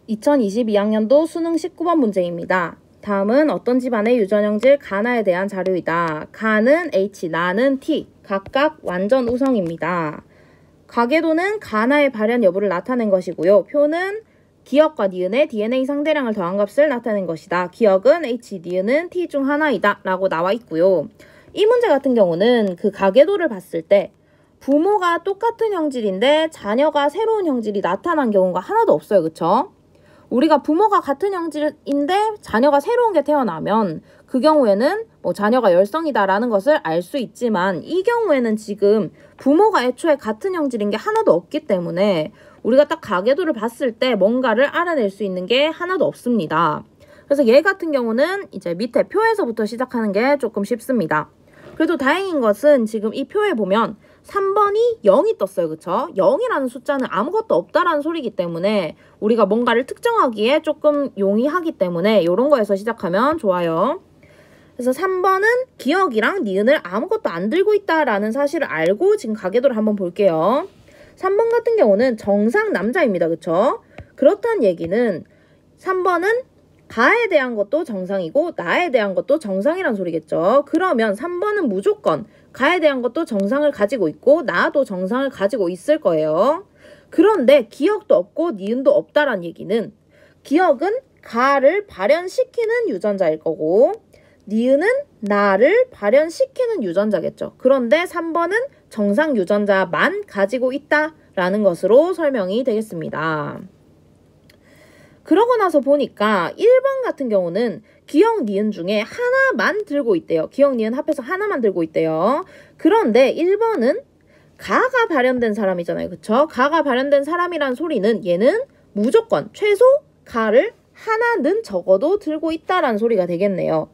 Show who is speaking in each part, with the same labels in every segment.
Speaker 1: 2022학년도 수능 19번 문제입니다. 다음은 어떤 집안의 유전형질 가나에 대한 자료이다. 가는 H, 나는 T, 각각 완전 우성입니다. 가계도는 가나의 발현 여부를 나타낸 것이고요. 표는 기억과 니은의 DNA 상대량을 더한 값을 나타낸 것이다. 기억은 H, 니은은 T 중 하나이다 라고 나와 있고요. 이 문제 같은 경우는 그 가계도를 봤을 때 부모가 똑같은 형질인데 자녀가 새로운 형질이 나타난 경우가 하나도 없어요. 그쵸? 우리가 부모가 같은 형질인데 자녀가 새로운 게 태어나면 그 경우에는 자녀가 열성이다라는 것을 알 수 있지만 이 경우에는 지금 부모가 애초에 같은 형질인 게 하나도 없기 때문에 우리가 딱 가계도를 봤을 때 뭔가를 알아낼 수 있는 게 하나도 없습니다. 그래서 얘 같은 경우는 이제 밑에 표에서부터 시작하는 게 조금 쉽습니다. 그래도 다행인 것은 지금 이 표에 보면 3번이 0이 떴어요. 그쵸? 0이라는 숫자는 아무것도 없다라는 소리이기 때문에 우리가 뭔가를 특정하기에 조금 용이하기 때문에 이런 거에서 시작하면 좋아요. 그래서 3번은 기억이랑 니은을 아무것도 안 들고 있다라는 사실을 알고 지금 가계도를 한번 볼게요. 3번 같은 경우는 정상 남자입니다. 그쵸? 그렇다는 얘기는 3번은 가에 대한 것도 정상이고 나에 대한 것도 정상이란 소리겠죠. 그러면 3번은 무조건 가에 대한 것도 정상을 가지고 있고 나도 정상을 가지고 있을 거예요. 그런데 기억도 없고 니은도 없다란 얘기는 기억은 가를 발현시키는 유전자일 거고 니은은 나를 발현시키는 유전자겠죠. 그런데 3번은 정상 유전자만 가지고 있다라는 것으로 설명이 되겠습니다. 그러고 나서 보니까 1번 같은 경우는 기억, 니은 중에 하나만 들고 있대요. 기억, 니은 합해서 하나만 들고 있대요. 그런데 1번은 가가 발현된 사람이잖아요. 그쵸? 가가 발현된 사람이란 소리는 얘는 무조건 최소 가를 하나는 적어도 들고 있다라는 소리가 되겠네요.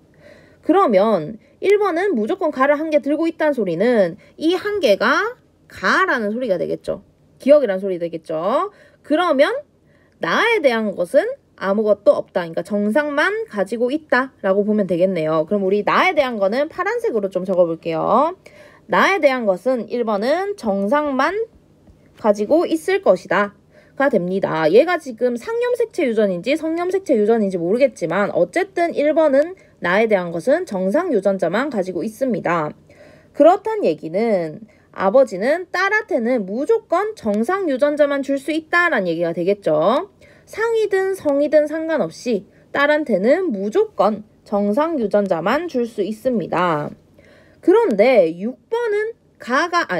Speaker 1: 그러면 1번은 무조건 가를 한 개 들고 있다는 소리는 이 한 개가 가라는 소리가 되겠죠. 기억이라는 소리 되겠죠. 그러면 나에 대한 것은 아무것도 없다. 그러니까 정상만 가지고 있다라고 보면 되겠네요. 그럼 우리 나에 대한 거는 파란색으로 좀 적어볼게요. 나에 대한 것은 1번은 정상만 가지고 있을 것이다 가 됩니다. 얘가 지금 상염색체 유전인지 성염색체 유전인지 모르겠지만 어쨌든 1번은 나에 대한 것은 정상 유전자만 가지고 있습니다. 그렇단 얘기는 아버지는 딸한테는 무조건 정상 유전자만 줄 수 있다라는 얘기가 되겠죠. 상이든 성이든 상관없이 딸한테는 무조건 정상 유전자만 줄 수 있습니다. 그런데 6번은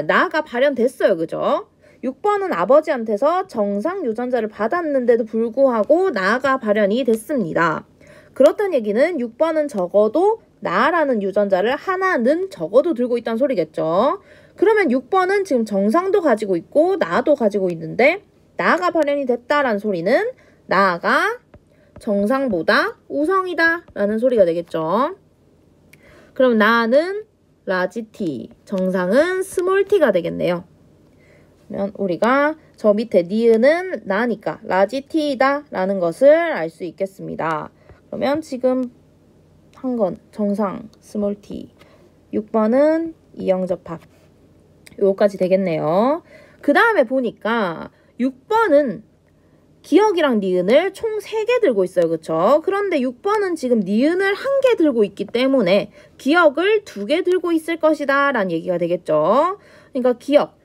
Speaker 1: 나가 발현됐어요. 그죠? 6번은 아버지한테서 정상 유전자를 받았는데도 불구하고 나가 발현이 됐습니다. 그렇다는 얘기는 6번은 적어도 나라는 유전자를 하나는 적어도 들고 있다는 소리겠죠. 그러면 6번은 지금 정상도 가지고 있고 나도 가지고 있는데 나가 발현이 됐다라는 소리는 나가 정상보다 우성이다 라는 소리가 되겠죠. 그럼 나는 라지 T, 정상은 스몰 t가 되겠네요. 그러면 우리가 저 밑에 니은은 나니까 라지 T이다 라는 것을 알 수 있겠습니다. 그러면 지금 한 건 정상 스몰 t, 6번은 이영접합 요거까지 되겠네요. 그 다음에 보니까 6번은 기억이랑 니은을 총 3개 들고 있어요. 그쵸? 그런데 6번은 지금 니은을 1개 들고 있기 때문에 기억을 2개 들고 있을 것이다 라는 얘기가 되겠죠. 그러니까 기억,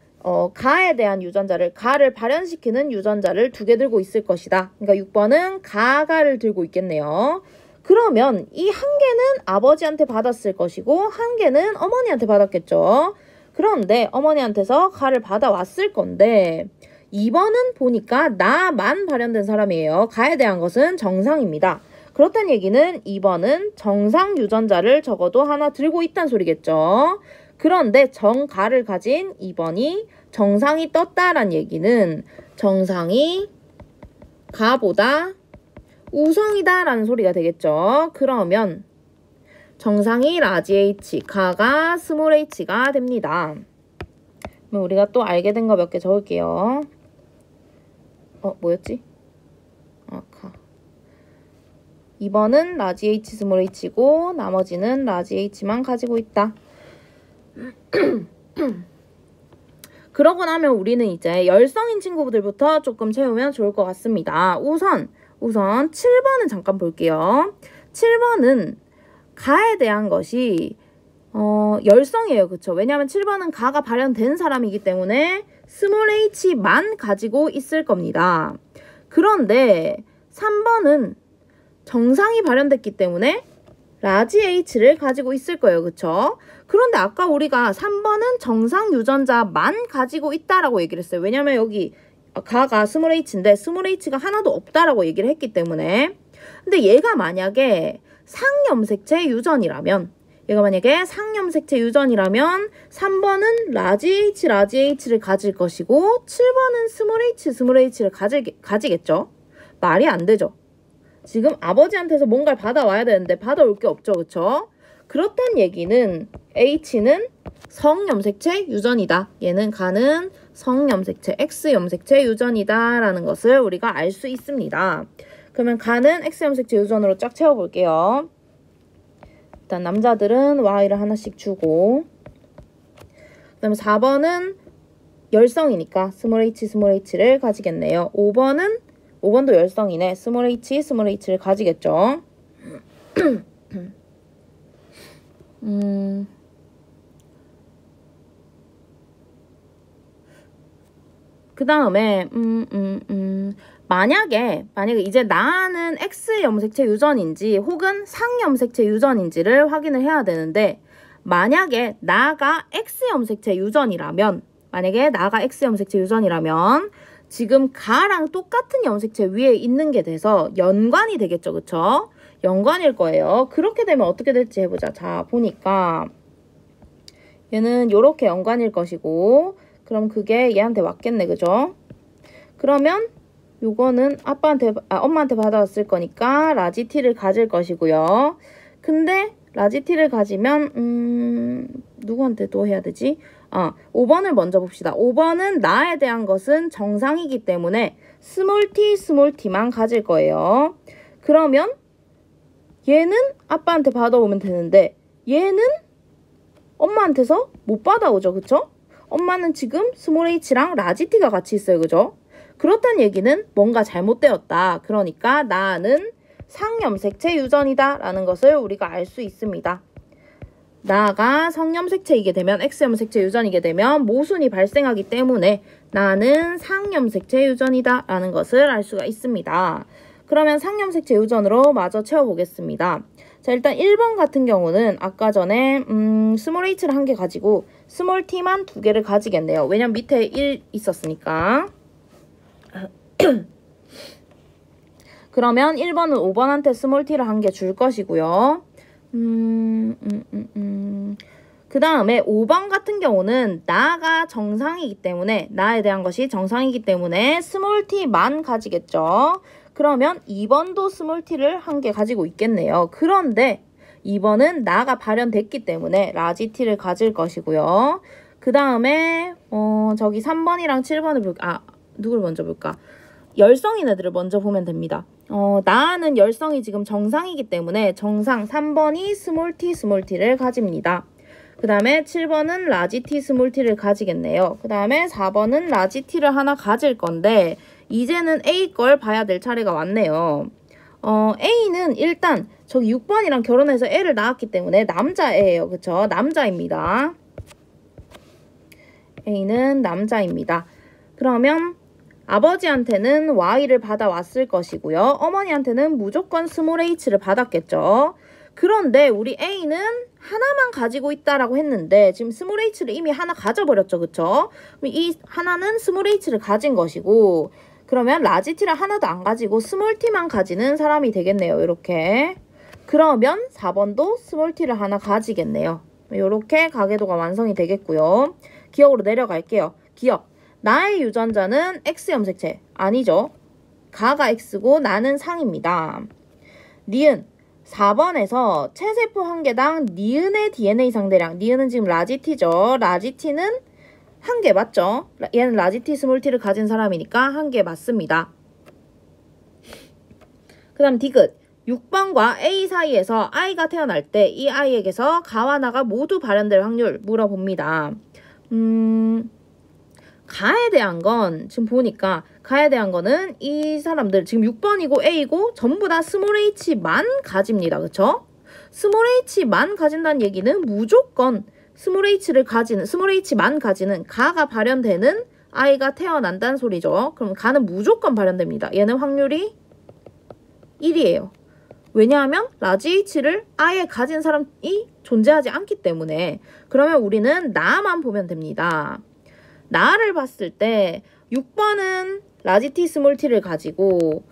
Speaker 1: 가에 대한 유전자를, 가를 발현시키는 유전자를 2개 들고 있을 것이다. 그러니까 6번은 가를 들고 있겠네요. 그러면 이 1개는 아버지한테 받았을 것이고 1개는 어머니한테 받았겠죠. 그런데 어머니한테서 가를 받아왔을 건데 2번은 보니까 나만 발현된 사람이에요. 가에 대한 것은 정상입니다. 그렇다는 얘기는 2번은 정상 유전자를 적어도 하나 들고 있다는 소리겠죠. 그런데 정가를 가진 2번이 정상이 떴다란 얘기는 정상이 가보다 우성이다 라는 소리가 되겠죠. 그러면 정상이 라지 H, 가가 스몰 h가 됩니다. 그럼 우리가 또 알게 된 거 몇 개 적을게요. 뭐였지? 가. 2번은 라지 H 스몰 h고 나머지는 라지 H만 가지고 있다. 그러고 나면 우리는 이제 열성인 친구들부터 조금 채우면 좋을 것 같습니다. 우선 우선 7번은 잠깐 볼게요. 7번은 가에 대한 것이 열성이에요. 그쵸? 왜냐하면 7번은 가가 발현된 사람이기 때문에 스몰 h만 가지고 있을 겁니다. 그런데 3번은 정상이 발현됐기 때문에 라지 h를 가지고 있을 거예요. 그쵸? 그런데 아까 우리가 3번은 정상 유전자만 가지고 있다라고 얘기를 했어요. 왜냐면 여기 가가 스몰 h인데 스몰 h가 하나도 없다라고 얘기를 했기 때문에. 근데 얘가 만약에 상염색체 유전이라면 3번은 라지 h를 가질 것이고 7번은 스몰 h를 가지겠죠? 말이 안 되죠? 지금 아버지한테서 뭔가를 받아와야 되는데 받아올 게 없죠. 그쵸? 그렇단 얘기는 H는 성염색체 유전이다. 얘는 가는 성염색체, X염색체 유전이다 라는 것을 우리가 알 수 있습니다. 그러면 가는 X염색체 유전으로 쫙 채워볼게요. 일단 남자들은 Y를 하나씩 주고, 그 다음에 4번은 열성이니까 스몰 H를 가지겠네요. 5번도 열성이네. 스몰 H를 가지겠죠. 그 다음에 만약에 이제 나는 X염색체 유전인지 혹은 상염색체 유전인지를 확인을 해야 되는데, 만약에 나가 X염색체 유전이라면 지금 가랑 똑같은 염색체 위에 있는 게 돼서 연관이 되겠죠. 그쵸? 연관일 거예요. 그렇게 되면 어떻게 될지 해보자. 자, 보니까 얘는 요렇게 연관일 것이고, 그럼 그게 얘한테 왔겠네. 그죠? 그러면 요거는 엄마한테 받아왔을 거니까 라지 T를 가질 것이고요. 근데 라지 T를 가지면 누구한테 또 해야 되지? 5번을 먼저 봅시다. 5번은 나에 대한 것은 정상이기 때문에 스몰 t만 가질 거예요. 그러면 얘는 아빠한테 받아오면 되는데 얘는 엄마한테서 못 받아오죠. 그쵸? 엄마는 지금 스몰 h랑 라지 t가 같이 있어요. 그죠? 그렇다는 얘기는 뭔가 잘못되었다. 그러니까 나는 상염색체 유전이다 라는 것을 우리가 알 수 있습니다. 나가 성염색체이게 되면 X염색체 유전이게 되면 모순이 발생하기 때문에 나는 상염색체 유전이다 라는 것을 알 수가 있습니다. 그러면 상염색체 유전으로 마저 채워보겠습니다. 자, 일단 1번 같은 경우는 아까 전에 스몰 h를 한 개 가지고 스몰 t만 2개를 가지겠네요. 왜냐면 밑에 1 있었으니까. 그러면 1번은 5번한테 스몰 t를 한 개 줄 것이고요. 그 다음에 5번 같은 경우는 나가 정상이기 때문에, 나에 대한 것이 정상이기 때문에 스몰 t만 가지겠죠. 그러면 2번도 스몰 t를 한 개 가지고 있겠네요. 그런데 2번은 나가 발현됐기 때문에 라지 t를 가질 것이고요. 그 다음에 저기 3번이랑 7번을 누굴 먼저 볼까? 열성인 애들을 먼저 보면 됩니다. 나는 열성이 지금 정상이기 때문에 정상 3번이 스몰 t를 가집니다. 그 다음에 7번은 라지 t 스몰 t를 가지겠네요. 그 다음에 4번은 라지 t를 하나 가질 건데 이제는 A 걸 봐야 될 차례가 왔네요. A는 일단 저기 6번이랑 결혼해서 애를 낳았기 때문에 남자애예요. 그쵸? 남자입니다. A는 남자입니다. 그러면 아버지한테는 Y를 받아왔을 것이고요. 어머니한테는 무조건 스몰 h를 받았겠죠. 그런데 우리 A는 하나만 가지고 있다라고 했는데 지금 스몰 h를 이미 하나 가져버렸죠. 그쵸? 이 하나는 스몰 h를 가진 것이고, 그러면 라지 t를 하나도 안 가지고 스몰 t만 가지는 사람이 되겠네요. 이렇게. 그러면 4번도 스몰 t를 하나 가지겠네요. 이렇게 가계도가 완성이 되겠고요. 기억으로 내려갈게요. 기억. 나의 유전자는 X염색체. 아니죠. 가가 X고 나는 상입니다. 니은. 4번에서 체세포 한 개당 니은의 DNA 상대량. 니은은 지금 라지 T죠. 라지 T는 한 개 맞죠? 얘는 라지 T 스몰 T를 가진 사람이니까 한 개 맞습니다. 그 다음 디귿. 6번과 A 사이에서 I가 태어날 때 이 아이에게서 가와 나가 모두 발현될 확률 물어봅니다. 가에 대한 건 지금 보니까 가에 대한 거는 이 사람들 지금 6번이고 A고 전부 다 스몰 h만 가집니다. 그쵸? 스몰 h만 가진다는 얘기는 무조건 스몰 h만 가지는 가가 발현되는 아이가 태어난다는 소리죠. 그럼 가는 무조건 발현됩니다. 얘는 확률이 1이에요. 왜냐하면 라지 h를 아예 가진 사람이 존재하지 않기 때문에. 그러면 우리는 나만 보면 됩니다. 나를 봤을 때 6번은 라지 t 스몰 t를 가지고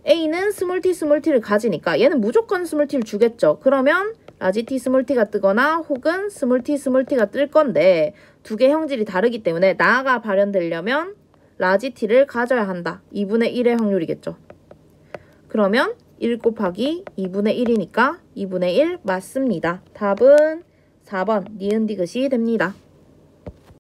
Speaker 1: A는 스몰 t를 가지니까 얘는 무조건 스몰 t를 주겠죠. 그러면 라지 t 스몰 t가 뜨거나 혹은 스몰 t가 뜰 건데 두 개 형질이 다르기 때문에 나가 발현되려면 라지 t를 가져야 한다. 2분의 1의 확률이겠죠. 그러면 1 곱하기 2분의 1이니까 2분의 1 맞습니다. 답은 4번 니은 디귿이 됩니다.